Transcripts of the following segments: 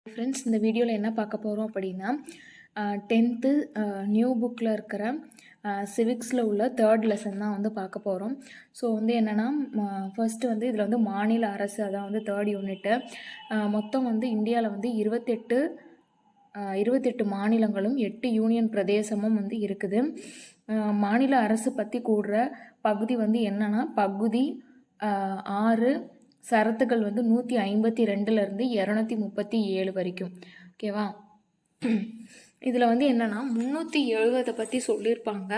Friends, இந்த வீடியோவில் என்ன பார்க்க போகிறோம் அப்படின்னா 10th நியூ புக்கில் இருக்கிற சிவிக்ஸில் உள்ள 3rd லெசன் தான் வந்து பார்க்க போகிறோம். ஸோ வந்து என்னென்னா, ஃபர்ஸ்ட்டு வந்து இதில் வந்து மாநில அரசு, அதான் வந்து 3rd யூனிட்டு. மொத்தம் வந்து இந்தியாவில் வந்து 28 மாநிலங்களும் 8 யூனியன் பிரதேசமும் வந்து இருக்குது. மாநில அரசு பற்றி கூடுற பகுதி வந்து என்னென்னா, பகுதி 6 சரத்துகள் வந்து 152லேருந்து 237 வரைக்கும். ஓகேவா? இதில் வந்து என்னென்னா 370 பற்றி சொல்லியிருப்பாங்க.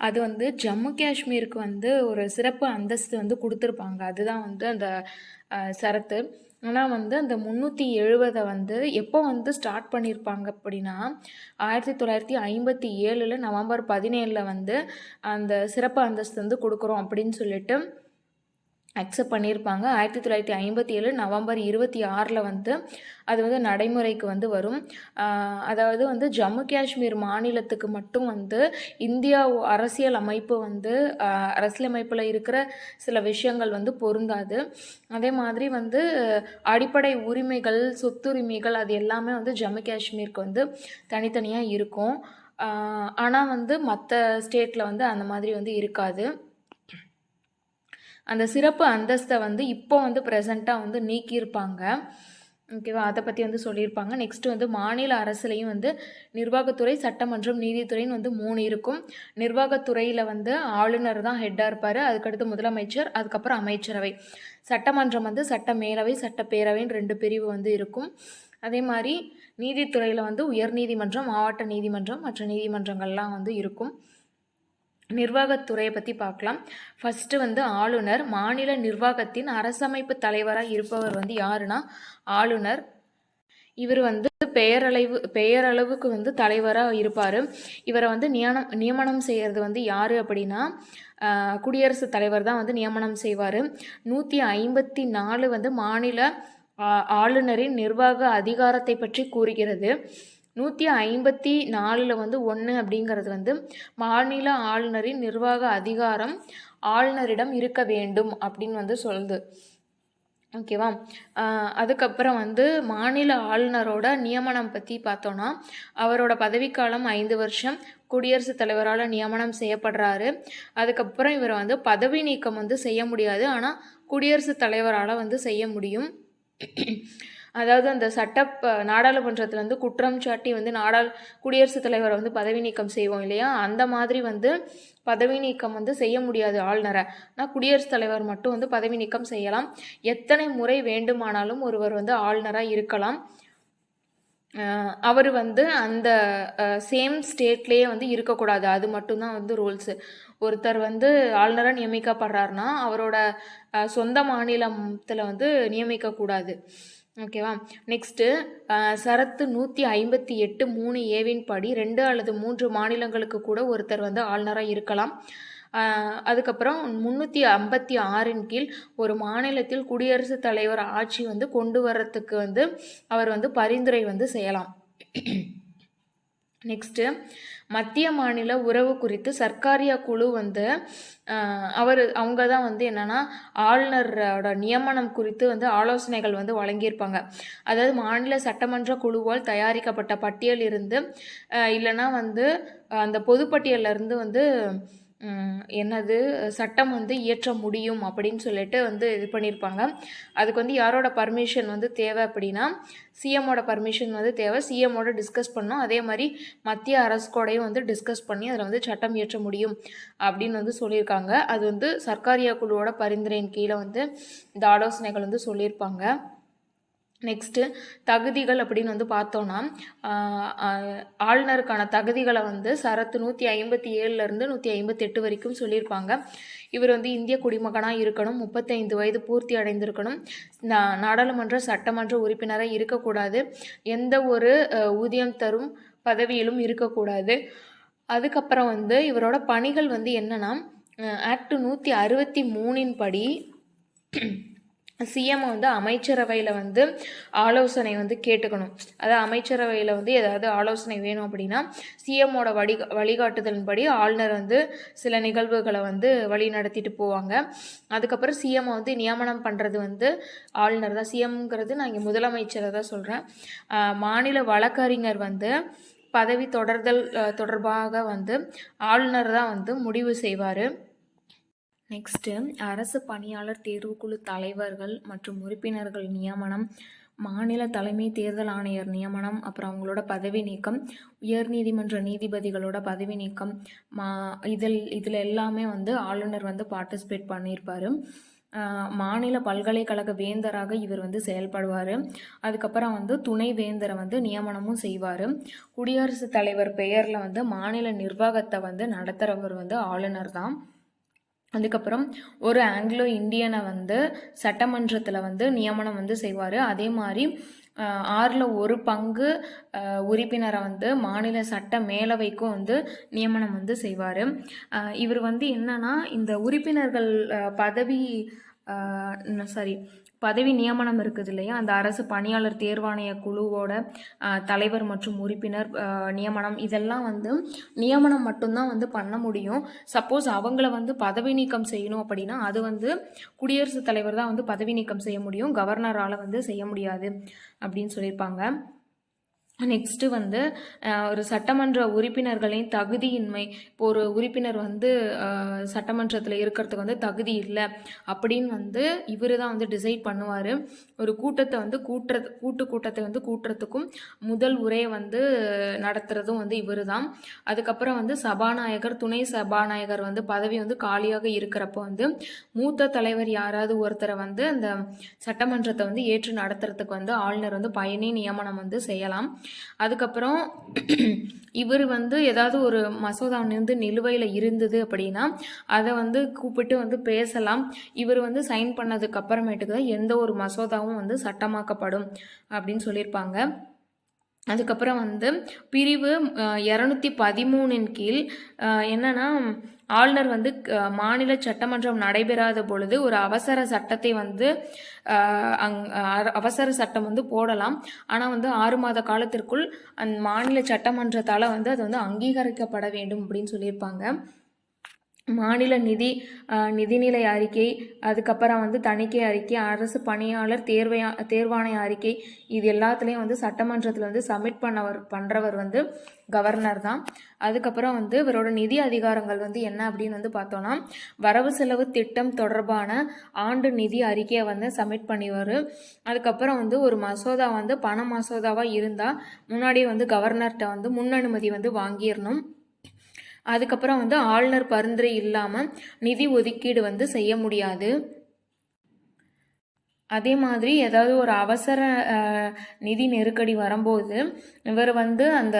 அது வந்து ஜம்மு காஷ்மீருக்கு வந்து ஒரு சிறப்பு அந்தஸ்து வந்து கொடுத்துருப்பாங்க. அதுதான் வந்து அந்த சரத்து. ஆனால் வந்து அந்த 370 வந்து எப்போ வந்து ஸ்டார்ட் பண்ணியிருப்பாங்க அப்படின்னா, 1957 நவம்பர் 17 வந்து அந்த சிறப்பு அந்தஸ்து வந்து கொடுக்குறோம் அப்படின்னு சொல்லிட்டு அக்செப்ட் பண்ணியிருப்பாங்க. 1957 நவம்பர் 26 வந்து அது வந்து நடைமுறைக்கு வந்து வரும். அதாவது வந்து ஜம்மு காஷ்மீர் மாநிலத்துக்கு மட்டும் வந்து இந்தியா அரசியல் அமைப்பு வந்து அரசியலமைப்பில் இருக்கிற சில விஷயங்கள் வந்து பொருந்தாது. அதே மாதிரி வந்து அடிப்படை உரிமைகள், சொத்துரிமைகள் அது எல்லாமே வந்து ஜம்மு காஷ்மீருக்கு வந்து தனித்தனியாக இருக்கும். ஆனால் வந்து மற்ற ஸ்டேட்டில் வந்து அந்த மாதிரி வந்து இருக்காது. அந்த சிறப்பு அந்தஸ்தை வந்து இப்போ வந்து ப்ரெசண்ட்டாக வந்து நீக்கியிருப்பாங்க. ஓகேவா? அதை பற்றி வந்து சொல்லியிருப்பாங்க. நெக்ஸ்ட்டு வந்து மாநில அரசுலையும் வந்து நிர்வாகத்துறை, சட்டமன்றம், நீதித்துறைன்னு வந்து 3 இருக்கும். நிர்வாகத்துறையில் வந்து ஆளுநர் தான் ஹெட்டாக இருப்பார். அதுக்கடுத்து முதலமைச்சர், அதுக்கப்புறம் அமைச்சரவை. சட்டமன்றம் வந்து சட்ட மேலவை, சட்டப்பேரவைன்னு 2 பிரிவு வந்து இருக்கும். அதே மாதிரி நீதித்துறையில் வந்து உயர்நீதிமன்றம், மாவட்ட நீதிமன்றம், மற்ற நீதிமன்றங்கள்லாம் வந்து இருக்கும். நிர்வாகத்துறையை பற்றி பார்க்கலாம். ஃபஸ்ட்டு வந்து ஆளுநர். மாநில நிர்வாகத்தின் அரசமைப்பு தலைவராக இருப்பவர் வந்து யாருன்னா ஆளுநர். இவர் வந்து பெயரளவுக்கு வந்து தலைவராக இருப்பார். இவரை வந்து நியமனம் செய்கிறது வந்து யார் அப்படின்னா குடியரசுத் தலைவர் தான் வந்து நியமனம் செய்வார். 154 வந்து மாநில ஆளுநரின் நிர்வாக அதிகாரத்தை பற்றி கூறுகிறது. 154 வந்து 1 அப்படிங்கிறது வந்து மாநில ஆளுநரின் நிர்வாக அதிகாரம் ஆளுநரிடம் இருக்க வேண்டும் அப்படின்னு வந்து சொல்லுது. ஓகேவா? அதுக்கப்புறம் வந்து மாநில ஆளுநரோட நியமனம் பற்றி பார்த்தோன்னா, அவரோட பதவிக்காலம் 5 வருஷம். குடியரசுத் தலைவரால் நியமனம் செய்யப்படுறாரு. அதுக்கப்புறம் இவரை வந்து பதவி நீக்கம் வந்து செய்ய முடியாது, ஆனால் குடியரசுத் தலைவரால் வந்து செய்ய முடியும். அதாவது அந்த நாடாளுமன்றத்தில் வந்து குற்றம் சாட்டி வந்து குடியரசுத் தலைவரை வந்து பதவி நீக்கம் செய்வோம் இல்லையா, அந்த மாதிரி வந்து பதவி நீக்கம் வந்து செய்ய முடியாது ஆளுநரை. ஆனால் குடியரசுத் தலைவர் மட்டும் வந்து பதவி நீக்கம் செய்யலாம். எத்தனை முறை வேண்டுமானாலும் ஒருவர் வந்து ஆளுநராக இருக்கலாம். அவர் வந்து அந்த சேம் ஸ்டேட்லேயே வந்து இருக்கக்கூடாது. அது மட்டும்தான் வந்து ரூல்ஸு. ஒருத்தர் வந்து ஆளுநராக நியமிக்கப்படுறாருனா அவரோட சொந்த மாநிலத்தில் வந்து நியமிக்கக்கூடாது. ஓகேவா? நெக்ஸ்ட்டு சரத்து 158 3A படி 2 அல்லது 3 மாநிலங்களுக்கு கூட ஒருத்தர் வந்து ஆளுநராக இருக்கலாம். அதுக்கப்புறம் 356 கீழ் ஒரு மாநிலத்தில் குடியரசுத் தலைவர் ஆட்சி வந்து கொண்டு வர்றதுக்கு வந்து அவர் வந்து பரிந்துரை வந்து செய்யலாம். நெக்ஸ்ட்டு மத்திய மாநில உறவு குறித்து சர்க்காரியா குழு வந்து அவங்க தான் வந்து என்னென்னா ஆளுநரோட நியமனம் குறித்து வந்து ஆலோசனைகள் வந்து வழங்கியிருப்பாங்க. அதாவது மாநில சட்டமன்ற குழுவால் தயாரிக்கப்பட்ட பட்டியல் இருந்து இல்லைன்னா வந்து அந்த பொதுப்பட்டியலிருந்து வந்து சட்டம் வந்து இயற்ற முடியும் அப்படின்னு சொல்லிட்டு வந்து இது பண்ணியிருப்பாங்க. அதுக்கு வந்து யாரோட பர்மிஷன் வந்து தேவை அப்படின்னா சிஎம்மோட பர்மிஷன் வந்து தேவை. சிஎம்மோட டிஸ்கஸ் பண்ணோம். அதே மாதிரி மத்திய அரசுக்கூடையும் வந்து டிஸ்கஸ் பண்ணி அதில் வந்து சட்டம் இயற்ற முடியும் அப்படின்னு வந்து சொல்லியிருக்காங்க. அது வந்து சர்க்காரியா குழுவோட பரிந்துரையின் கீழே வந்து இந்த ஆலோசனைகள் வந்து சொல்லியிருப்பாங்க. நெக்ஸ்ட்டு தகுதிகள் அப்படின்னு வந்து பார்த்தோன்னா ஆளுநருக்கான தகுதிகளை வந்து சரத்து 157லேருந்து 158 வரைக்கும் சொல்லியிருப்பாங்க. இவர் வந்து இந்திய குடிமகனாக இருக்கணும், 35 வயது பூர்த்தி அடைந்திருக்கணும், நாடாளுமன்ற சட்டமன்ற உறுப்பினராக இருக்கக்கூடாது, எந்த ஒரு ஊதியம் தரும் பதவியிலும் இருக்கக்கூடாது. அதுக்கப்புறம் வந்து இவரோட பணிகள் வந்து என்னென்னா ஆக்ட் 163 படி சிஎம் வந்து அமைச்சரவையில் வந்து ஆலோசனை வந்து கேட்டுக்கணும். அதாவது அமைச்சரவையில் வந்து ஏதாவது ஆலோசனை வேணும் அப்படின்னா சிஎம்மோட வழிகாட்டுதலின்படி ஆளுநர் வந்து சில நிகழ்வுகளை வந்து வழி நடத்திட்டு போவாங்க. அதுக்கப்புறம் சிஎம்மை வந்து நியமனம் பண்ணுறது வந்து ஆளுநர் தான். சிஎம்ங்கிறது நான் இங்கே முதலமைச்சரை தான் சொல்கிறேன். மாநில வழக்கறிஞர் வந்து பதவி தொடர்பாக வந்து ஆளுநர் தான் வந்து முடிவு செய்வார். நெக்ஸ்ட்டு அரசு பணியாளர் தேர்வுக்குழு தலைவர்கள் மற்றும் உறுப்பினர்கள் நியமனம், மாநில தலைமை தேர்தல் ஆணையர் நியமனம், அப்புறம் அவங்களோட பதவி நீக்கம், உயர்நீதிமன்ற நீதிபதிகளோட பதவி நீக்கம், இதில் எல்லாமே வந்து ஆளுநர் வந்து பார்ட்டிசிபேட் பண்ணியிருப்பார். மாநில பல்கலைக்கழக வேந்தராக இவர் வந்து செயல்படுவார். அதுக்கப்புறம் வந்து துணை வேந்தரை வந்து நியமனமும் செய்வார். குடியரசுத் தலைவர் பெயரில் வந்து மாநில நிர்வாகத்தை வந்து நடத்துகிறவர் வந்து ஆளுநர் தான். அதுக்கப்புறம் ஒரு ஆங்கிலோ இந்தியனை வந்து சட்டமன்றத்தில் வந்து நியமனம் வந்து செய்வார். அதே மாதிரி 1/6 உறுப்பினரை வந்து மாநில சட்ட மேலவைக்கும் வந்து நியமனம் வந்து செய்வார். இவர் வந்து என்னன்னா இந்த உறுப்பினர்கள் பதவி நியமனம் இருக்குது இல்லையா, அந்த அரசு பணியாளர் தேர்வாணைய குழுவோட தலைவர் மற்றும் உறுப்பினர் நியமனம், இதெல்லாம் வந்து நியமனம் மட்டும்தான் வந்து பண்ண முடியும். சப்போஸ் அவங்கள வந்து பதவி நீக்கம் செய்யணும் அப்படின்னா அது வந்து குடியரசுத் தலைவர் தான் வந்து பதவி நீக்கம் செய்ய முடியும், கவர்னரால் வந்து செய்ய முடியாது அப்படின்னு சொல்லியிருப்பாங்க. நெக்ஸ்ட்டு வந்து ஒரு சட்டமன்ற உறுப்பினர்களின் தகுதியின்மை. இப்போ ஒரு உறுப்பினர் வந்து சட்டமன்றத்தில் இருக்கிறதுக்கு வந்து தகுதி இல்லை அப்படின்னு வந்து இவர் தான் வந்து டிசைட் பண்ணுவார். ஒரு கூட்டத்தை வந்து கூட்டத்தை வந்து கூட்டுறதுக்கும் முதல் உரையை வந்து நடத்துகிறதும் வந்து இவர் தான். அதுக்கப்புறம் வந்து சபாநாயகர், துணை சபாநாயகர் வந்து பதவி வந்து காலியாக இருக்கிறப்போ வந்து மூத்த தலைவர் யாராவது ஒருத்தரை வந்து அந்த சட்டமன்றத்தை வந்து ஏற்று நடத்துறதுக்கு வந்து ஆளுநர் வந்து பயணி நியமனம் வந்து செய்யலாம். அதுக்கப்புறம் இவர் வந்து ஏதாவது ஒரு மசோதா வந்து நிலுவையில் இருந்தது அப்படின்னா அதை வந்து கூப்பிட்டு வந்து பேசலாம். இவர் வந்து சைன் பண்ணதுக்கு அப்புறமேட்டுக்கு தான் எந்த ஒரு மசோதாவும் வந்து சட்டமாக்கப்படும் அப்படின்னு சொல்லியிருப்பாங்க. அதுக்கப்புறம் வந்து பிரிவு 213 கீழ் என்னன்னா ஆளுநர் வந்து மாநில சட்டமன்றம் நடைபெறாத பொழுது ஒரு அவசர சட்டத்தை வந்து அவசர சட்டம் வந்து போடலாம். ஆனால் வந்து 6 மாத காலத்திற்குள் அந்த மாநில சட்டமன்றத்தால் வந்து அது வந்து அங்கீகரிக்கப்பட வேண்டும் அப்படின்னு சொல்லியிருப்பாங்க. மாநில நிதிநிலை அறிக்கை, அதுக்கப்புறம் வந்து தணிக்கை அறிக்கை, அரசு பணியாளர் தேர்வாணைய அறிக்கை, இது எல்லாத்துலேயும் வந்து சட்டமன்றத்தில் வந்து சப்மிட் பண்ணுறவர் வந்து கவர்னர் தான். அதுக்கப்புறம் வந்து இவரோட நிதி அதிகாரங்கள் வந்து என்ன அப்படின்னு வந்து பார்த்தோன்னா வரவு செலவு திட்டம் தொடர்பான ஆண்டு நிதி அறிக்கையை வந்து சப்மிட் பண்ணிவார். அதுக்கப்புறம் வந்து ஒரு மசோதா வந்து பண மசோதாவாக இருந்தால் முன்னாடியே வந்து கவர்னர்கிட்ட வந்து முன் அனுமதி வந்து வாங்கிடணும். அதுக்கப்புறம் வந்து ஆளுநர் பரிந்துரை இல்லாமல் நிதி ஒதுக்கீடு வந்து செய்ய முடியாது. அதே மாதிரி ஏதாவது ஒரு அவசர நிதி நெருக்கடி வரும்போது இவர் வந்து அந்த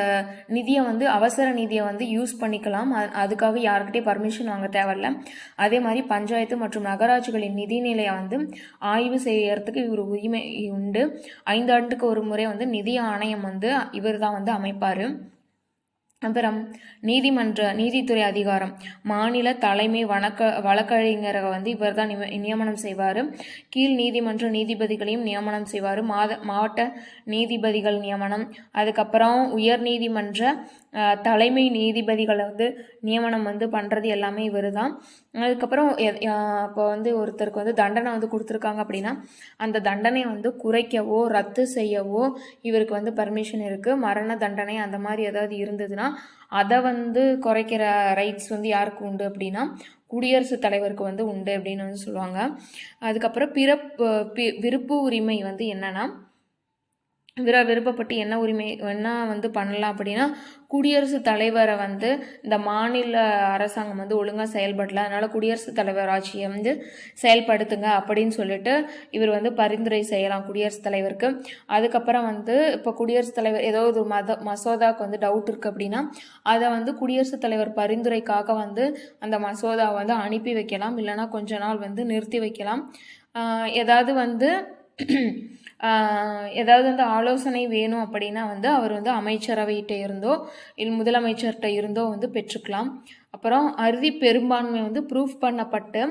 நிதியை வந்து அவசர நிதியை வந்து யூஸ் பண்ணிக்கலாம். அதுக்காக யாருக்கிட்டே பர்மிஷன் வாங்க தேவையில்ல. அதே மாதிரி பஞ்சாயத்து மற்றும் நகராட்சிகளின் நிதிநிலையை வந்து ஆய்வு செய்யறதுக்கு இவர் உரிமை உண்டு. 5 ஆண்டுக்கு ஒரு முறை வந்து நிதி ஆணையம் வந்து இவர் தான் வந்து அமைப்பார். அப்புறம் நீதித்துறை அதிகாரம். மாநில தலைமை வழக்கறிஞரை வந்து இவர் தான் நியமனம் செய்வார். கீழ் நீதிமன்ற நீதிபதிகளையும் நியமனம் செய்வார். மாவட்ட நீதிபதிகள் நியமனம், அதுக்கப்புறம் உயர் நீதிமன்ற தலைமை நீதிபதிகளை வந்து நியமனம் வந்து பண்ணுறது எல்லாமே இவர் தான். அதுக்கப்புறம் இப்போ வந்து ஒருத்தருக்கு வந்து தண்டனை வந்து கொடுத்துருக்காங்க அப்படின்னா அந்த தண்டனையை வந்து குறைக்கவோ ரத்து செய்யவோ இவருக்கு வந்து பர்மிஷன் இருக்குது. மரண தண்டனை அந்த மாதிரி ஏதாவது இருந்ததுன்னா அதை வந்து குறைக்கிற ரைட்ஸ் வந்து யாருக்கு உண்டு அப்படின்னா குடியரசுத் தலைவருக்கு வந்து உண்டு அப்படின்னு வந்து சொல்லுவாங்க. அதுக்கப்புறம் விருப்பு உரிமை வந்து என்னன்னா விருப்பப்பட்டு என்ன வந்து பண்ணலாம் அப்படின்னா குடியரசுத் தலைவரை வந்து இந்த மாநில அரசாங்கம் வந்து ஒழுங்காக செயல்படல, அதனால் குடியரசுத் தலைவர் ஆட்சியை வந்து செயல்படுத்துங்க அப்படின்னு சொல்லிட்டு இவர் வந்து பரிந்துரை செய்யலாம் குடியரசுத் தலைவருக்கு. அதுக்கப்புறம் வந்து இப்போ குடியரசுத் தலைவர் ஏதோ ஒரு மசோதாவுக்கு வந்து டவுட் இருக்குது அப்படின்னா அதை வந்து குடியரசுத் தலைவர் பரிந்துரைக்காக வந்து அந்த மசோதாவை வந்து அனுப்பி வைக்கலாம், இல்லைனா கொஞ்ச நாள் வந்து நிறுத்தி வைக்கலாம். ஏதாவது வந்து ஏதாவது வந்து ஆலோசனை வேணும் அப்படின்னா வந்து அவர் வந்து அமைச்சரவைகிட்ட இருந்தோ இல்லை முதலமைச்சர்கிட்ட இருந்தோ வந்து பெற்றுக்கலாம். அப்புறம் அறுதி பெரும்பான்மை வந்து ப்ரூஃப் பண்ணப்பட்டு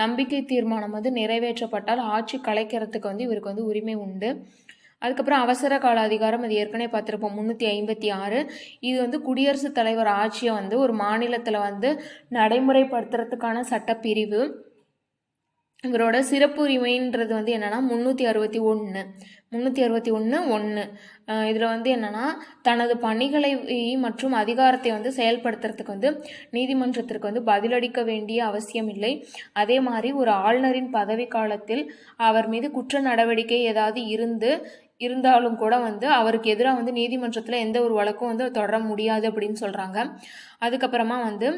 நம்பிக்கை தீர்மானம் வந்து நிறைவேற்றப்பட்டால் ஆட்சி கலைக்கிறதுக்கு வந்து இவருக்கு வந்து உரிமை உண்டு. அதுக்கப்புறம் அவசர கால அதிகாரம், அது ஏற்கனவே பார்த்துருப்போம், 356. இது வந்து குடியரசுத் தலைவர் ஆட்சியை வந்து ஒரு மாநிலத்தில் வந்து நடைமுறைப்படுத்துறதுக்கான சட்டப்பிரிவு. இவரோட சிறப்பு உரிமைன்றது வந்து என்னென்னா 361 இதில் வந்து என்னென்னா தனது பணிகளை மற்றும் அதிகாரத்தை வந்து செயல்படுத்துறதுக்கு வந்து நீதிமன்றத்திற்கு வந்து பதிலளிக்க வேண்டிய அவசியம் இல்லை. அதே மாதிரி ஒரு ஆளுநரின் பதவி காலத்தில் அவர் மீது குற்ற நடவடிக்கை ஏதாவது இருந்தாலும் கூட வந்து அவருக்கு எதிராக வந்து நீதிமன்றத்தில் எந்த ஒரு வழக்கும் வந்து தொடர முடியாது அப்படின்னு சொல்கிறாங்க. அதுக்கப்புறமா வந்து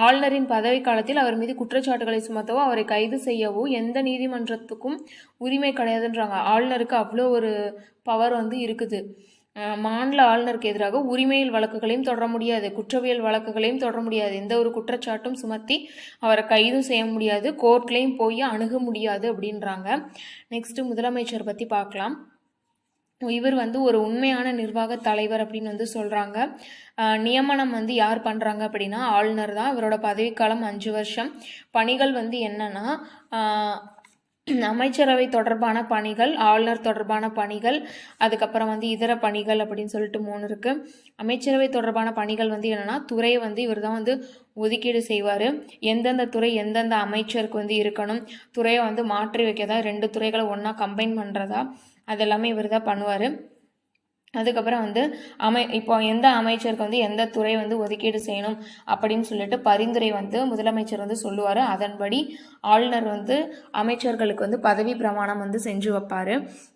ஆளுநரின் பதவி காலத்தில் அவர் மீது குற்றச்சாட்டுகளை சுமத்தவோ அவரை கைது செய்யவோ எந்த நீதிமன்றத்துக்கும் உரிமை கிடையாதுன்றாங்க. ஆளுநருக்கு அவ்வளோ ஒரு பவர் வந்து இருக்குது. மாநில ஆளுநருக்கு எதிராக உரிமையில் வழக்குகளையும் தொடர முடியாது, குற்றவியல் வழக்குகளையும் தொடர முடியாது, எந்த ஒரு குற்றச்சாட்டும் சுமத்தி அவரை கைதும் செய்ய முடியாது, கோர்ட்லேயும் போய் அணுக முடியாது அப்படின்றாங்க. நெக்ஸ்ட்டு முதலமைச்சர் பற்றி பார்க்கலாம். இவர் வந்து ஒரு உண்மையான நிர்வாக தலைவர் அப்படின்னு வந்து சொல்கிறாங்க. நியமனம் வந்து யார் பண்ணுறாங்க அப்படின்னா ஆளுநர் தான். இவரோட பதவிக்காலம் 5 வருஷம். பணிகள் வந்து என்னென்னா அமைச்சரவை தொடர்பான பணிகள், ஆளுநர் தொடர்பான பணிகள், அதுக்கப்புறம் வந்து இதர பணிகள் அப்படின்னு சொல்லிட்டு 3 இருக்குது. அமைச்சரவை தொடர்பான பணிகள் வந்து என்னென்னா துறையை வந்து இவர் தான் வந்து ஒதுக்கீடு செய்வார். எந்தெந்த துறை எந்தெந்த அமைச்சருக்கு வந்து இருக்கணும், துறையை வந்து மாற்றி வைக்கதா, 2 துறைகளை ஒன்றா கம்பைன் பண்ணுறதா, அதெல்லாமே இவர் தான் பண்ணுவார். அதுக்கப்புறம் வந்து இப்போ எந்த அமைச்சருக்கு வந்து எந்த துறை வந்து ஒதுக்கீடு செய்யணும் அப்படின்னு சொல்லிட்டு பரிந்துரை வந்து முதலமைச்சர் வந்து சொல்லுவார். அதன்படி ஆளுநர் வந்து அமைச்சர்களுக்கு வந்து பதவி பிரமாணம் வந்து செஞ்சு வைப்பார்.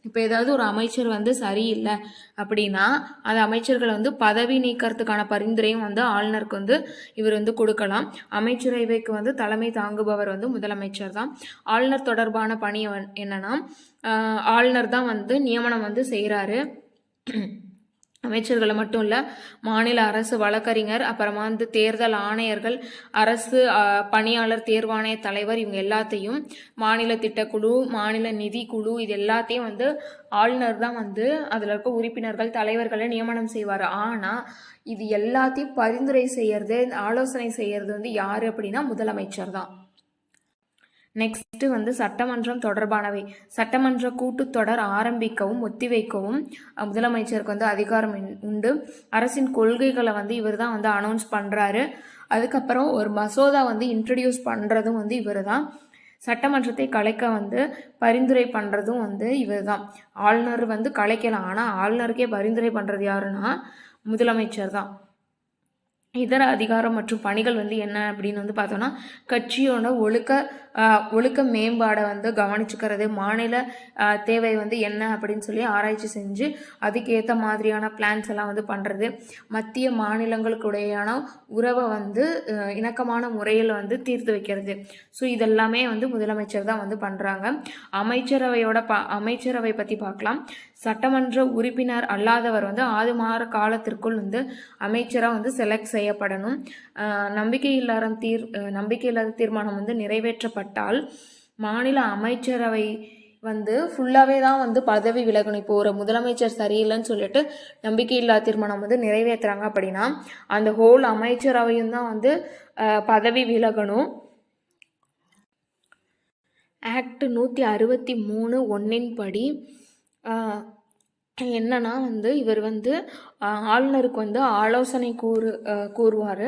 இப்போ ஏதாவது ஒரு அமைச்சர் வந்து சரியில்லை அப்படின்னா அந்த அமைச்சர்களை வந்து பதவி நீக்கிறதுக்கான பரிந்துரையும் வந்து ஆளுநருக்கு வந்து இவர் வந்து கொடுக்கலாம். அமைச்சரவைக்கு வந்து தலைமை தாங்குபவர் வந்து முதலமைச்சர் தான். ஆளுநர் தொடர்பான பணி என்னன்னா ஆளுநர் தான் வந்து நியமனம் வந்து செய்கிறாரு. அமைச்சர்களை மட்டும் இல்லை, மாநில அரசு வழக்கறிஞர், அப்புறமா வந்து தேர்தல் ஆணையர்கள், அரசு பணியாளர் தேர்வாணைய தலைவர், இவங்க எல்லாத்தையும், மாநில திட்டக்குழு, மாநில நிதி குழு, இது எல்லாத்தையும் வந்து ஆளுநர் தான் வந்து அதில் இருக்க உறுப்பினர்கள் தலைவர்களை நியமனம் செய்வார். ஆனால் இது எல்லாத்தையும் பரிந்துரை செய்யறது, ஆலோசனை செய்யறது வந்து யார் அப்படின்னா முதலமைச்சர் தான். நெக்ஸ்ட்டு வந்து சட்டமன்றம் தொடர்பானவை. சட்டமன்ற கூட்டுத்தொடர் ஆரம்பிக்கவும் ஒத்திவைக்கவும் முதலமைச்சருக்கு வந்து அதிகாரம் உண்டு. அரசின் கொள்கைகளை வந்து இவர் தான் வந்து அனௌன்ஸ் பண்ணுறாரு. அதுக்கப்புறம் ஒரு மசோதா வந்து இன்ட்ரடியூஸ் பண்ணுறதும் வந்து இவர் தான். சட்டமன்றத்தை கலைக்க வந்து பரிந்துரை பண்ணுறதும் வந்து இவர் தான். ஆளுநர் வந்து கலைக்கலாம், ஆனால் ஆளுநருக்கே பரிந்துரை பண்ணுறது யாருன்னா முதலமைச்சர் தான். இதர அதிகாரம் மற்றும் பணிகள் வந்து என்ன அப்படின்னு வந்து பார்த்தோன்னா கட்சியோட ஒழுக்க மேம்பாடை வந்து கவனிச்சுக்கிறது, மாநில தேவை வந்து என்ன அப்படின்னு சொல்லி ஆராய்ச்சி செஞ்சு அதுக்கேற்ற மாதிரியான பிளான்ஸ் எல்லாம் வந்து பண்ணுறது, மத்திய மாநிலங்களுக்குடையான உறவை வந்து இணக்கமான முறையில் வந்து தீர்த்து வைக்கிறது. ஸோ இதெல்லாமே வந்து முதலமைச்சர் தான் வந்து பண்ணுறாங்க. அமைச்சரவை பற்றி பார்க்கலாம். சட்டமன்ற உறுப்பினர் அல்லாதவர் வந்து 6 மாத காலத்திற்குள் வந்து அமைச்சராக வந்து செலக்ட் செய்யப்படணும். நம்பிக்கையில்லாத தீர்மானம் வந்து நிறைவேற்றப்பட்டால் மாநில அமைச்சரவை வந்து ஃபுல்லாகவே தான் வந்து பதவி விலகணும். இப்போ ஒரு முதலமைச்சர் சரியில்லைன்னு சொல்லிட்டு நம்பிக்கையில்லா தீர்மானம் வந்து நிறைவேற்றுறாங்க அப்படின்னா அந்த ஹோல் அமைச்சரவையும் தான் வந்து பதவி விலகணும். ஆக்ட் 163(1) படி என்னன்னா வந்து இவர் வந்து ஆளுநருக்கு வந்து ஆலோசனை கூறுவார்.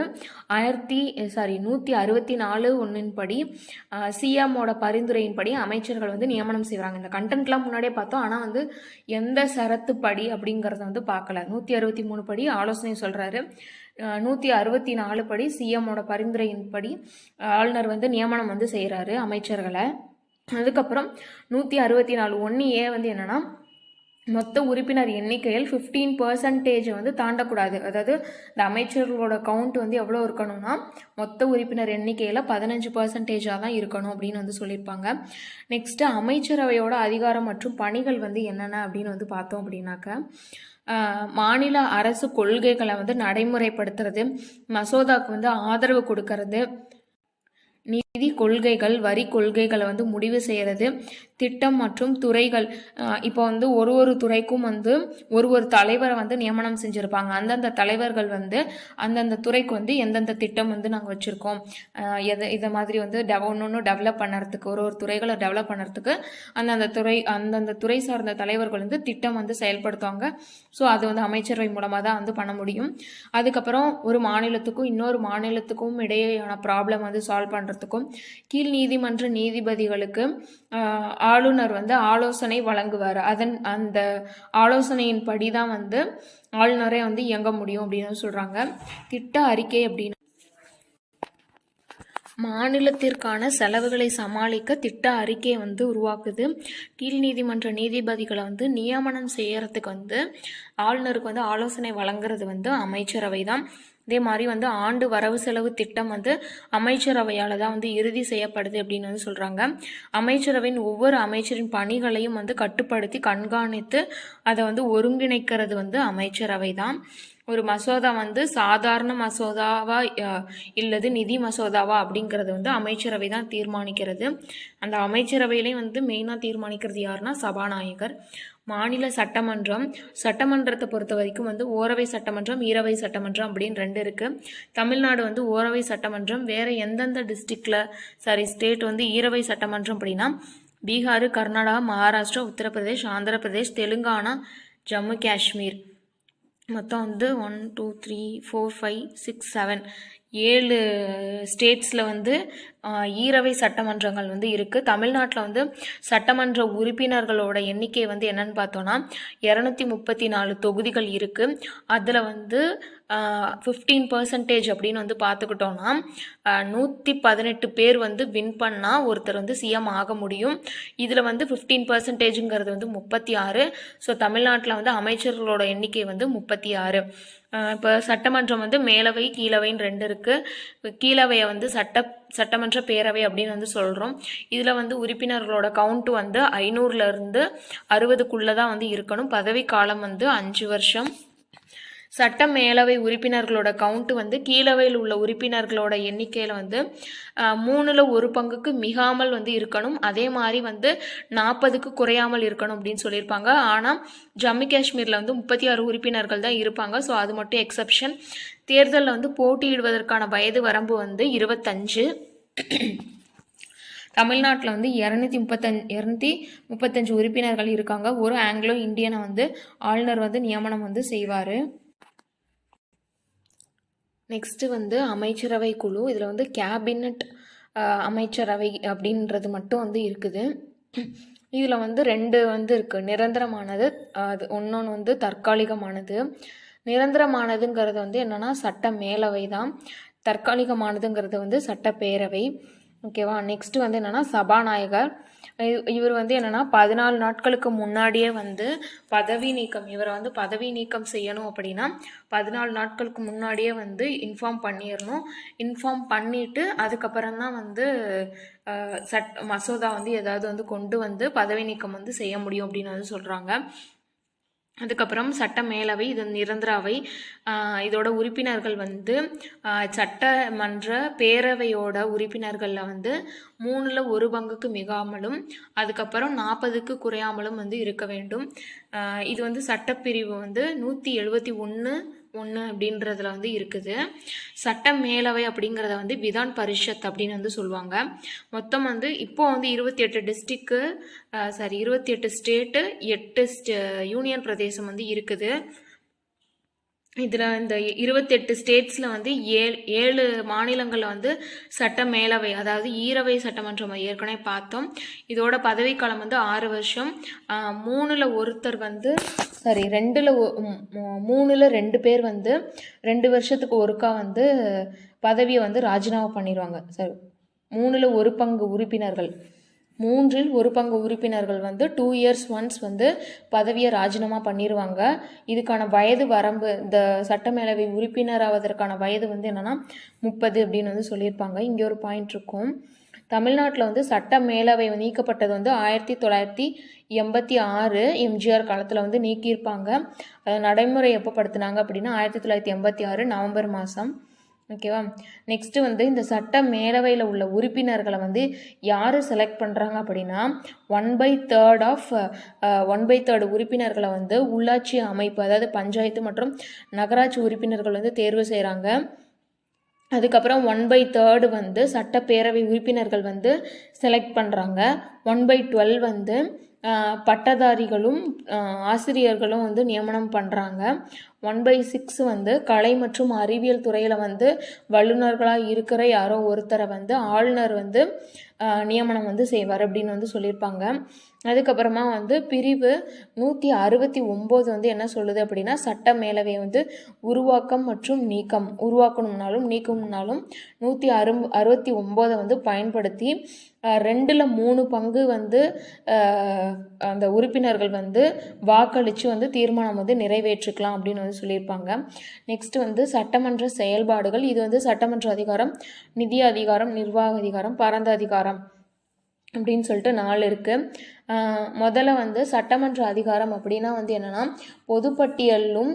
164(1) படி சிஎம்மோட பரிந்துரையின்படி அமைச்சர்கள் வந்து நியமனம் செய்வாங்க. இந்த கண்டென்ட்லாம் முன்னாடியே பார்த்தோம், ஆனால் வந்து எந்த சரத்து படி அப்படிங்கிறத வந்து பார்க்கல. 163 படி ஆலோசனை சொல்கிறாரு. 164 படி சிஎம்மோட பரிந்துரையின்படி ஆளுநர் வந்து நியமனம் வந்து செய்கிறாரு அமைச்சர்களை. அதுக்கப்புறம் 164(1)A வந்து என்னென்னா மொத்த உறுப்பினர் எண்ணிக்கையில் 15% வந்து தாண்டக்கூடாது. அதாவது இந்த அமைச்சர்களோட கவுண்ட் வந்து எவ்வளோ இருக்கணும்னா மொத்த உறுப்பினர் எண்ணிக்கையில் 15% தான் இருக்கணும் அப்படின்னு வந்து சொல்லியிருப்பாங்க. நெக்ஸ்ட்டு அமைச்சரவையோட அதிகாரம் மற்றும் பணிகள் வந்து என்னென்ன அப்படின்னு வந்து பார்த்தோம் அப்படின்னாக்க மாநில அரசு கொள்கைகளை வந்து நடைமுறைப்படுத்துறது, மசோதாவுக்கு வந்து ஆதரவு கொடுக்கறது, நிதி கொள்கைகள், வரி கொள்கைகளை வந்து முடிவு செய்கிறது, திட்டம் மற்றும் துறைகள். இப்போ வந்து ஒரு துறைக்கும் வந்து ஒரு தலைவரை வந்து நியமனம் செஞ்சுருப்பாங்க. அந்தந்த தலைவர்கள் வந்து அந்தந்த துறைக்கு வந்து எந்தெந்த திட்டம் வந்து நாங்கள் வச்சுருக்கோம், இதை மாதிரி வந்து ஒன்று டெவலப் பண்ணுறதுக்கு, ஒரு துறைகளை டெவலப் பண்ணுறதுக்கு அந்தந்த துறை சார்ந்த தலைவர்கள் வந்து திட்டம் வந்து செயல்படுத்துவாங்க. ஸோ அது வந்து அமைச்சரவை மூலமாக தான் வந்து பண்ண முடியும். அதுக்கப்புறம் ஒரு மாநிலத்துக்கும் இன்னொரு மாநிலத்துக்கும் இடையேயான ப்ராப்ளம் வந்து சால்வ் பண்ணுறதுக்கும் கீழ் நீதிமன்ற நீதிபதிகளுக்கு ஆளுநர் வந்து ஆலோசனை வழங்குவார். அந்த ஆலோசனையின் படி தான் வந்து ஆளுநரே வந்து இயங்க முடியும் அப்படின்னு சொல்கிறாங்க. திட்ட அறிக்கை அப்படின்னு மாநிலத்திற்கான செலவுகளை சமாளிக்க திட்ட அறிக்கையை வந்து உருவாக்குது. கீழ் நீதிமன்ற நீதிபதிகளை வந்து நியமனம் செய்யறதுக்கு வந்து ஆளுநருக்கு வந்து ஆலோசனை வழங்குறது வந்து அமைச்சரவை தான். இதே மாதிரி வந்து ஆண்டு வரவு செலவு திட்டம் வந்து அமைச்சரவையால் தான் வந்து இறுதி செய்யப்படுது அப்படின்னு வந்து சொல்கிறாங்க. அமைச்சரவையின் ஒவ்வொரு அமைச்சரின் பணிகளையும் வந்து கட்டுப்படுத்தி கண்காணித்து அதை வந்து ஒருங்கிணைக்கிறது வந்து அமைச்சரவை தான். ஒரு மசோதா வந்து சாதாரண மசோதாவா இல்லது நிதி மசோதாவா அப்படிங்கிறது வந்து அமைச்சரவை தான் தீர்மானிக்கிறது. அந்த அமைச்சரவையிலையும் வந்து மெயினாக தீர்மானிக்கிறது யாருன்னா சபாநாயகர். மாநில சட்டமன்றத்தை பொறுத்த வரைக்கும் வந்து ஓரவை சட்டமன்றம், ஈரவை சட்டமன்றம் அப்படின்னு 2 இருக்குது. தமிழ்நாடு வந்து ஓரவை சட்டமன்றம். வேறு எந்தெந்த ஸ்டேட் வந்து ஈரவை சட்டமன்றம் அப்படின்னா பீகார், கர்நாடகா, மகாராஷ்டிரா, உத்தரப்பிரதேஷ், ஆந்திர பிரதேஷ், தெலுங்கானா, ஜம்மு காஷ்மீர். மொத்தம் வந்து 1 2 3 4 5 6 7 7 ஸ்டேட்ஸில் வந்து ஈரவை சட்டமன்றங்கள் வந்து இருக்குது. தமிழ்நாட்டில் வந்து சட்டமன்ற உறுப்பினர்களோட எண்ணிக்கை வந்து என்னன்னு பார்த்தோன்னா 234 தொகுதிகள் இருக்குது. அதில் வந்து 15% அப்படின்னு வந்து பார்த்துக்கிட்டோன்னா 118 பேர் வந்து வின் பண்ணால் ஒருத்தர் வந்து சிஎம் ஆக முடியும். இதில் வந்து 15%ங்கிறது வந்து 36. ஸோ தமிழ்நாட்டில் வந்து அமைச்சர்களோட எண்ணிக்கை வந்து 36. இப்போ சட்டமன்றம் வந்து மேலவை கீழவைன்னு 2 இருக்குது. கீழவையை வந்து சட்டமன்ற பேரவை அப்படின்னு வந்து சொல்கிறோம். இதில் வந்து உறுப்பினர்களோட கவுண்ட் வந்து 500லேருந்து 60க்குள்ளே தான் வந்து இருக்கணும். பதவி காலம் வந்து 5 வருஷம். சட்ட மேலவை உறுப்பினர்களோட கவுண்ட் வந்து கீழவையில் உள்ள உறுப்பினர்களோட எண்ணிக்கையில் வந்து 1/3 மிகாமல் வந்து இருக்கணும். அதே மாதிரி வந்து 40க்கு குறையாமல் இருக்கணும் அப்படின்னு சொல்லியிருப்பாங்க. ஆனால் ஜம்மு காஷ்மீரில் வந்து 36 உறுப்பினர்கள் தான் இருப்பாங்க. ஸோ அது மட்டும் எக்ஸப்ஷன். தேர்தலில் வந்து போட்டியிடுவதற்கான வயது வரம்பு வந்து 25. தமிழ்நாட்டில் வந்து 235 உறுப்பினர்கள் இருக்காங்க. ஒரு ஆங்கிலோ இந்தியனை வந்து ஆளுநர் வந்து நியமனம் வந்து செய்வார். நெக்ஸ்ட்டு வந்து அமைச்சரவை குழு. இதில் வந்து கேபினட் அமைச்சரவை அப்படின்றது மட்டும் வந்து இருக்குது. இதில் வந்து 2 வந்து இருக்குது. நிரந்தரமானது, அது இன்னொன்று வந்து தற்காலிகமானது. நிரந்தரமானதுங்கிறது வந்து என்னென்னா சட்ட மேலவை தான். தற்காலிகமானதுங்கிறது வந்து சட்டப்பேரவை. ஓகேவா. நெக்ஸ்ட்டு வந்து என்னென்னா சபாநாயகர். இவர் வந்து என்னென்னா 14 நாட்களுக்கு முன்னாடியே வந்து இவரை வந்து பதவி நீக்கம் செய்யணும் அப்படின்னா 14 நாட்களுக்கு முன்னாடியே வந்து இன்ஃபார்ம் பண்ணிடணும். இன்ஃபார்ம் பண்ணிவிட்டு அதுக்கப்புறம் தான் வந்து மசோதா வந்து ஏதாவது வந்து கொண்டு வந்து பதவி நீக்கம் வந்து செய்ய முடியும் அப்படின்னு வந்து சொல்கிறாங்க. அதுக்கப்புறம் சட்ட மேலவை, இது நிரந்தர அவை. இதோட உறுப்பினர்கள் வந்து சட்டமன்ற பேரவையோட உறுப்பினர்களில் வந்து 1/3 மிகாமலும் அதுக்கப்புறம் 40க்கு குறையாமலும் வந்து இருக்க வேண்டும். இது வந்து சட்டப்பிரிவு வந்து 171 அப்படின்றதுல வந்து இருக்குது. சட்ட மேலவை அப்படிங்கிறத வந்து விதான் பரிஷத் அப்படின்னு வந்து சொல்லுவாங்க. மொத்தம் வந்து இப்போ வந்து 28 ஸ்டேட்டு 8 யூனியன் பிரதேசம் வந்து இருக்குது. இதில் இந்த 28 ஸ்டேட்ஸில் வந்து 7 மாநிலங்களில் வந்து சட்ட மேலவை, அதாவது ஈரவை சட்டமன்றம் ஏற்கனவே பார்த்தோம். இதோட பதவிக்காலம் வந்து 6 வருஷம். 3ல் ஒருத்தர் வந்து 3ல் 2 பேர் வந்து 2 வருஷத்துக்கு ஒருக்கா வந்து பதவியை வந்து ராஜினாமா பண்ணிடுவாங்க. 3ல் 1 உறுப்பினர்கள் 3/1 உறுப்பினர்கள் வந்து 2 years ஒன்ஸ் வந்து பதவியை ராஜினாமா பண்ணிடுவாங்க. இதுக்கான வயது வரம்பு, இந்த சட்டமேலவை உறுப்பினர் ஆவதற்கான வயது வந்து என்னென்னா 30 அப்படின்னு வந்து சொல்லியிருப்பாங்க. இங்கே ஒரு பாயிண்ட் இருக்கும். தமிழ்நாட்டில் வந்து சட்ட மேலவை நீக்கப்பட்டது வந்து 1986 எம்ஜிஆர் காலத்தில் வந்து நீக்கியிருப்பாங்க. நடைமுறை எப்போ படுத்தினாங்க அப்படின்னா 1986 நவம்பர் மாதம். ஓகேவா. நெக்ஸ்ட்டு வந்து இந்த சட்ட மேலவையில் உள்ள உறுப்பினர்களை வந்து யார் செலக்ட் பண்ணுறாங்க அப்படின்னா 1/3 உறுப்பினர்களை வந்து உள்ளாட்சி அமைப்பு, அதாவது பஞ்சாயத்து மற்றும் நகராட்சி உறுப்பினர்கள் வந்து தேர்வு செய்கிறாங்க. அதுக்கப்புறம் 1/3 வந்து சட்டப்பேரவை உறுப்பினர்கள் வந்து செலக்ட் பண்ணுறாங்க. 1/12 வந்து பட்டதாரிகளும் ஆசிரியர்களும் வந்து நியமனம் பண்ணுறாங்க. 1/6 வந்து கலை மற்றும் அறிவியல் துறையில் வந்து வல்லுநர்களாக இருக்கிற யாரோ ஒருத்தரை வந்து ஆளுநர் வந்து நியமனம் வந்து செய்வார் அப்படின்னு வந்து சொல்லியிருப்பாங்க. அதுக்கப்புறமா வந்து பிரிவு 169 வந்து என்ன சொல்லுது அப்படின்னா சட்ட மேலவையை வந்து உருவாக்கம் மற்றும் நீக்கம், உருவாக்கணும்னாலும் நீக்கணும்னாலும் 169 வந்து பயன்படுத்தி 2/3 பங்கு வந்து அந்த உறுப்பினர்கள் வந்து வாக்களித்து வந்து தீர்மானம் வந்து நிறைவேற்றிக்கலாம் அப்படின்னு வந்து சொல்லியிருப்பாங்க. நெக்ஸ்ட் வந்து சட்டமன்ற செயல்பாடுகள். இது வந்து சட்டமன்ற அதிகாரம், நிதி அதிகாரம், நிர்வாக அதிகாரம், பரந்த அதிகாரம் அப்படின்னு சொல்லிட்டு 4 இருக்குது. முதல்ல வந்து சட்டமன்ற அதிகாரம் அப்படின்னா வந்து என்னென்னா பொதுப்பட்டியலும்,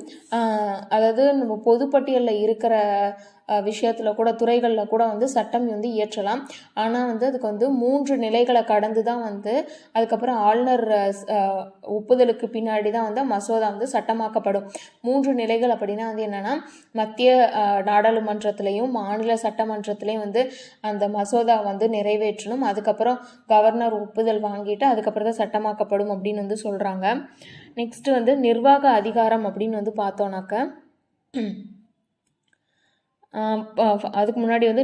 அதாவது நம்ம பொதுப்பட்டியலில் இருக்கிற விஷயத்தில் கூட துறைகளில் கூட வந்து சட்டம் வந்து இயற்றலாம். ஆனால் வந்து அதுக்கு வந்து 3 நிலைகளை கடந்து தான் வந்து அதுக்கப்புறம் ஆளுநர் ஒப்புதலுக்கு பின்னாடி தான் வந்து மசோதா வந்து சட்டமாக்கப்படும். 3 நிலைகள் அப்படின்னா வந்து என்னென்னா மத்திய நாடாளுமன்றத்திலையும் மாநில சட்டமன்றத்திலையும் வந்து அந்த மசோதா வந்து நிறைவேற்றணும். அதுக்கப்புறம் கவர்னர் ஒப்புதல் வாங்கிட்டு அதுக்கப்புறம் தான் சட்டமாக்கப்படும் அப்படின்னு வந்து சொல்கிறாங்க. நெக்ஸ்ட்டு வந்து நிர்வாக அதிகாரம் அப்படின்னு வந்து பார்த்தோன்னாக்க அதுக்கு முன்னாடி வந்து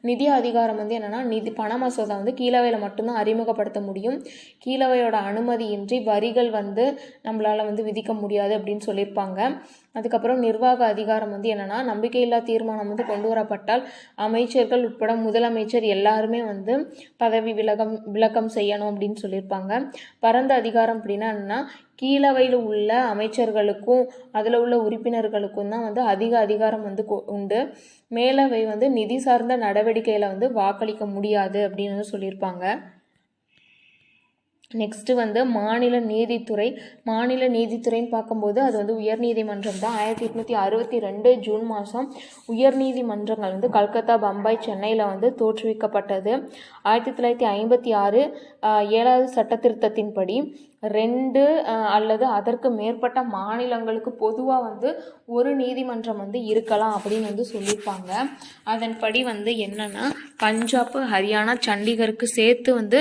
நிதி அதிகாரம் வந்து என்னென்னா பண மசோதா வந்து கீழவையில் மட்டும்தான் அறிமுகப்படுத்த முடியும். கீழவையோட அனுமதியின்றி வரிகள் வந்து நம்மளால் வந்து விதிக்க முடியாது அப்படின்னு சொல்லியிருப்பாங்க. அதுக்கப்புறம் நிர்வாக அதிகாரம் வந்து என்னென்னா நம்பிக்கையில்லா தீர்மானம் வந்து கொண்டு வரப்பட்டால் அமைச்சர்கள் உட்பட முதலமைச்சர் எல்லாருமே வந்து பதவி விலக்கம் செய்யணும் அப்படின்னு சொல்லியிருப்பாங்க. பரந்த அதிகாரம் அப்படின்னா என்னென்னா கீழவையில் உள்ள அமைச்சர்களுக்கும் அதில் உள்ள உறுப்பினர்களுக்கும் தான் வந்து அதிக அதிகாரம் வந்து உண்டு. மேலவை வந்து நிதி சார்ந்த நடவடிக்கையில் வந்து வாக்களிக்க முடியாது அப்படின்னு சொல்லியிருப்பாங்க. நெக்ஸ்ட்டு வந்து மாநில நீதித்துறைன்னு பார்க்கும்போது அது வந்து உயர்நீதிமன்றம் தான். 1862 ஜூன் மாதம் உயர்நீதிமன்றங்கள் வந்து கல்கத்தா, பம்பாய், சென்னையில் வந்து தோற்றுவிக்கப்பட்டது. 1956 7வது சட்ட திருத்தத்தின்படி 2 அல்லது அதற்கு மேற்பட்ட மாநிலங்களுக்கு பொதுவாக வந்து ஒரு நீதிமன்றம் வந்து இருக்கலாம் அப்படின்னு வந்து சொல்லியிருப்பாங்க. அதன்படி வந்து என்னென்னா பஞ்சாப், ஹரியானா, சண்டிகருக்கு சேர்த்து வந்து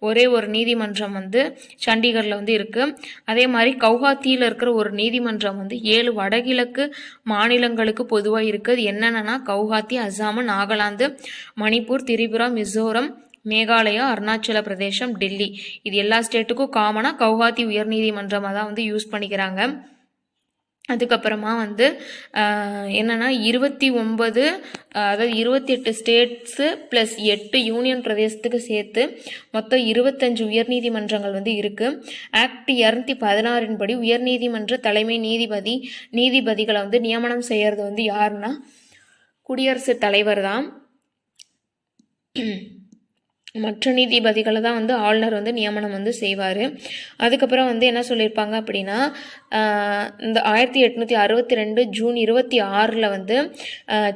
ஒரே ஒரு நீதிமன்றம் வந்து சண்டிகரில் வந்து இருக்குது. அதே மாதிரி கவுஹாத்தியில் இருக்கிற ஒரு நீதிமன்றம் வந்து 7 வடகிழக்கு மாநிலங்களுக்கு பொதுவாக இருக்குது. என்னென்னா கவுஹாத்தி, அசாம், நாகாலாந்து, மணிப்பூர், திரிபுரா, மிசோரம், மேகாலயா, அருணாச்சல பிரதேசம், டெல்லி, இது எல்லா ஸ்டேட்டுக்கும் காமனாக கவுஹாத்தி உயர்நீதிமன்றமாக தான் வந்து யூஸ் பண்ணிக்கிறாங்க. அதுக்கப்புறமா வந்து என்னென்னா 29 அதாவது 28 ஸ்டேட்ஸு ப்ளஸ் 8 யூனியன் பிரதேசத்துக்கு சேர்த்து மொத்தம் 25 உயர்நீதிமன்றங்கள் வந்து இருக்குது. ஆக்ட் 216 படி உயர்நீதிமன்ற தலைமை நீதிபதிகளை வந்து நியமனம் செய்கிறது வந்து யாருன்னா குடியரசுத் தலைவர் தான். மற்ற நீதிபதிகளை தான் வந்து ஆளுநர் வந்து நியமனம் வந்து செய்வார். அதுக்கப்புறம் வந்து என்ன சொல்லியிருப்பாங்க அப்படின்னா இந்த 1862 ஜூன் 26 வந்து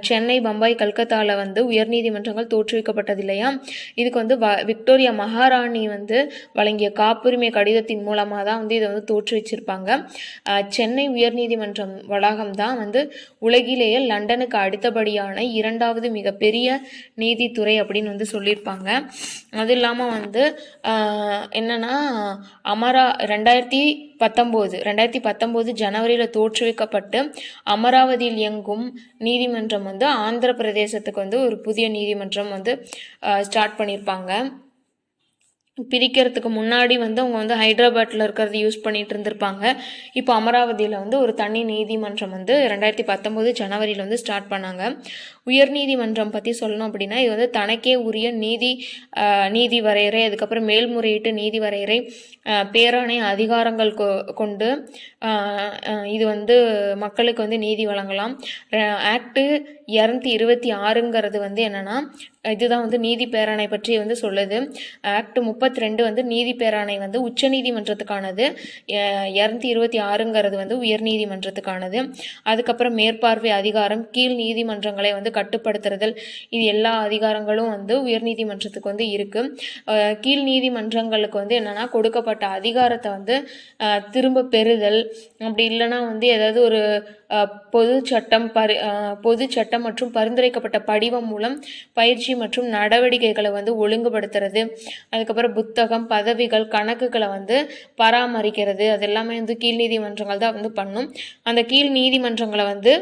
சென்னை, பம்பாய், கல்கத்தாவில் வந்து உயர்நீதிமன்றங்கள் தோற்றுவிக்கப்பட்டது இல்லையா. இதுக்கு வந்து விக்டோரியா மகாராணி வந்து வழங்கிய காப்புரிமை கடிதத்தின் மூலமாக தான் வந்து இதை வந்து தோற்றுவிச்சிருப்பாங்க. சென்னை உயர்நீதிமன்றம் வளாகம் தான் வந்து உலகிலேயே லண்டனுக்கு அடுத்தபடியான 2வது மிகப்பெரிய நீதித்துறை அப்படின்னு வந்து சொல்லியிருப்பாங்க. அது இல்லாமல் வந்து என்னென்னா 2019 ஜனவரியில் தோற்றுவிக்கப்பட்டு அமராவதியில் இயங்கும் நீதிமன்றம் வந்து ஆந்திர பிரதேசத்துக்கு வந்து ஒரு புதிய நீதிமன்றம் வந்து ஸ்டார்ட் பண்ணியிருப்பாங்க. பிரிக்கிறதுக்கு முன்னாடி வந்து அவங்க வந்து ஹைதராபாத்தில் இருக்கிறது யூஸ் பண்ணிட்டு இருந்திருப்பாங்க. இப்போ அமராவதியில் வந்து ஒரு தனி நீதிமன்றம் வந்து 2019 ஜனவரியில் வந்து ஸ்டார்ட் பண்ணாங்க. உயர்நீதிமன்றம் பற்றி சொல்லணும் அப்படின்னா இது வந்து தனக்கே உரிய நீதி வரையறை, அதுக்கப்புறம் மேல்முறையீட்டு நீதி வரையறை, பேராணை அதிகாரங்கள் கொண்டு இது வந்து மக்களுக்கு வந்து நீதி வழங்கலாம். ஆக்ட் 226ங்கிறது வந்து என்னென்னா இதுதான் வந்து நீதி பேராணை பற்றி வந்து சொல்லுது. ஆக்ட் 32 வந்து நீதி பேராணை வந்து உச்சநீதிமன்றத்துக்கானது, 226ங்கிறது வந்து உயர்நீதிமன்றத்துக்கானது. அதுக்கப்புறம் மேற்பார்வை அதிகாரம், கீழ் நீதிமன்றங்களை வந்து கட்டுப்படுத்துறதல், இது எல்லா அதிகாரங்களும் வந்து உயர்நீதிமன்றத்துக்கு வந்து இருக்கு. கீழ் நீதிமன்றங்களுக்கு வந்து என்னன்னா கொடுக்கப்பட்ட அதிகாரத்தை வந்து திரும்ப பெறுதல், அப்படி இல்லைன்னா வந்து ஏதாவது ஒரு பொது சட்டம் மற்றும் பரிந்துரைக்கப்பட்ட படிவம் மூலம் பயிற்சி மற்றும் நடவடிக்கைகளை வந்து ஒழுங்குபடுத்துறது, அதுக்கப்புறம் புத்தகம், பதவிகள், கணக்குகளை வந்து பராமரிக்கிறது, அது எல்லாமே வந்து கீழ் நீதிமன்றங்கள் தான் வந்து பண்ணும். அந்த கீழ் நீதிமன்றங்களை வந்து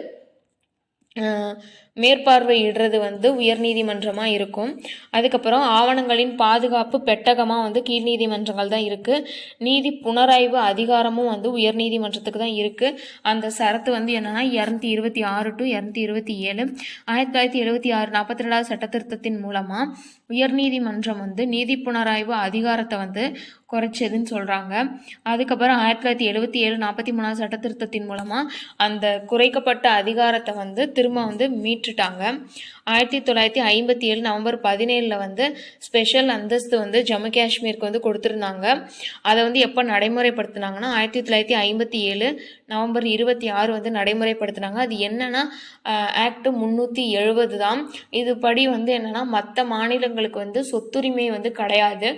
மேற்பார்வையிடுறது வந்து உயர்நீதிமன்றமாக இருக்கும். அதுக்கப்புறம் ஆவணங்களின் பாதுகாப்பு பெட்டகமாக வந்து கீழ் நீதிமன்றங்கள் தான் இருக்குது. நீதி புனராய்வு அதிகாரமும் வந்து உயர்நீதிமன்றத்துக்கு தான் இருக்குது. அந்த சரத்து வந்து என்னென்னா 226 to 227 1976 42வது சட்ட திருத்தத்தின் மூலமாக உயர்நீதிமன்றம் வந்து நீதி புனராய்வு அதிகாரத்தை வந்து குறைச்சதுன்னு சொல்கிறாங்க. அதுக்கப்புறம் 1977 43வது சட்ட திருத்தத்தின் மூலமாக அந்த குறைக்கப்பட்ட அதிகாரத்தை வந்து திரும்ப வந்து மீட்டுட்டாங்க. 1957 நவம்பர் 17 வந்து ஸ்பெஷல் அந்தஸ்து வந்து ஜம்மு காஷ்மீருக்கு வந்து கொடுத்துருந்தாங்க. அதை வந்து எப்போ நடைமுறைப்படுத்தினாங்கன்னா 1957 நவம்பர் 26 வந்து நடைமுறைப்படுத்தினாங்க. அது என்னன்னா ஆக்ட் 370 தான். இது படி வந்து என்னன்னா மற்ற மாநிலங்களுக்கு வந்து சொத்துரிமை வந்து கிடையாது.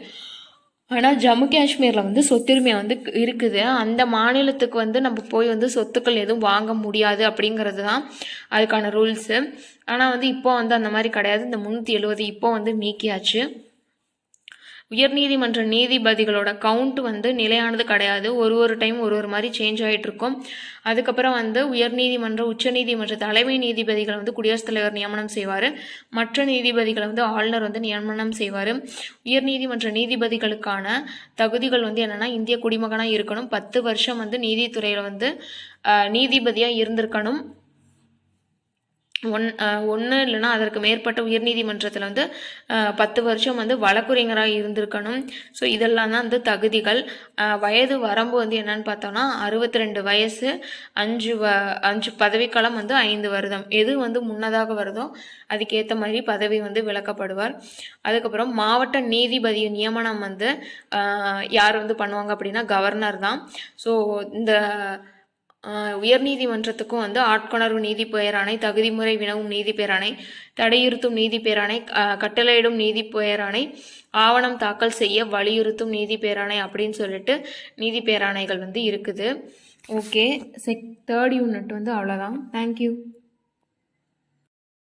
ஆனால் ஜம்மு காஷ்மீரில் வந்து சொத்துரிமை வந்து இருக்குது. அந்த மாநிலத்துக்கு வந்து நம்ம போய் வந்து சொத்துக்கள் எதுவும் வாங்க முடியாது அப்படிங்கிறது தான் அதுக்கான ரூல்ஸு. ஆனால் வந்து இப்போ வந்து அந்த மாதிரி கிடையாது. இந்த 370 இப்போ வந்து நீக்கியாச்சு. உயர்நீதிமன்ற நீதிபதிகளோட கவுண்ட் வந்து நிலையானது கிடையாது. ஒரு டைம் ஒரு மாதிரி சேஞ்ச் ஆகிட்டு இருக்கும். அதுக்கப்புறம் வந்து உயர்நீதிமன்ற உச்சநீதிமன்ற தலைமை நீதிபதிகளை வந்து குடியரசுத் தலைவர் நியமனம் செய்வார். மற்ற நீதிபதிகளை வந்து ஆளுநர் வந்து நியமனம் செய்வார். உயர்நீதிமன்ற நீதிபதிகளுக்கான தகுதிகள் வந்து என்னென்னா இந்திய குடிமகனாக இருக்கணும், 10 வருஷம் வந்து நீதித்துறையில் வந்து நீதிபதியாக இருந்திருக்கணும், ஒன்று இல்லைன்னா அதற்கு மேற்பட்ட உயர்நீதிமன்றத்தில் வந்து 10 வருஷம் வந்து வழக்குரைஞராக இருந்திருக்கணும். ஸோ இதெல்லாம் தான் வந்து தகுதிகள். வயது வரம்பு வந்து என்னன்னு பார்த்தோம்னா 62 வயசு, 5 பதவிக்காலம் வந்து 5 வருடம். எது வந்து முன்னதாக வருதோ அதுக்கேற்ற மாதிரி பதவி வந்து விலக்கப்படுவார். அதுக்கப்புறம் மாவட்ட நீதிபதி நியமனம் வந்து யார் வந்து பண்ணுவாங்க அப்படின்னா கவர்னர் தான். ஸோ இந்த உயர்நீதிமன்றத்துக்கும் வந்து ஆட்கொணர்வு நீதி பேராணை, தகுதிமுறை வினவும் நீதி பேராணை, தடையுறுத்தும் நீதி பேராணை, கட்டளையிடும் நீதி பேராணை, ஆவணம் தாக்கல் செய்ய வலியுறுத்தும் நீதி பேராணை அப்படின்னு சொல்லிட்டு நீதி பேராணைகள் வந்து இருக்குது. ஓகே, 3rd யூனிட் வந்து அவ்வளோதான். தேங்க்யூ.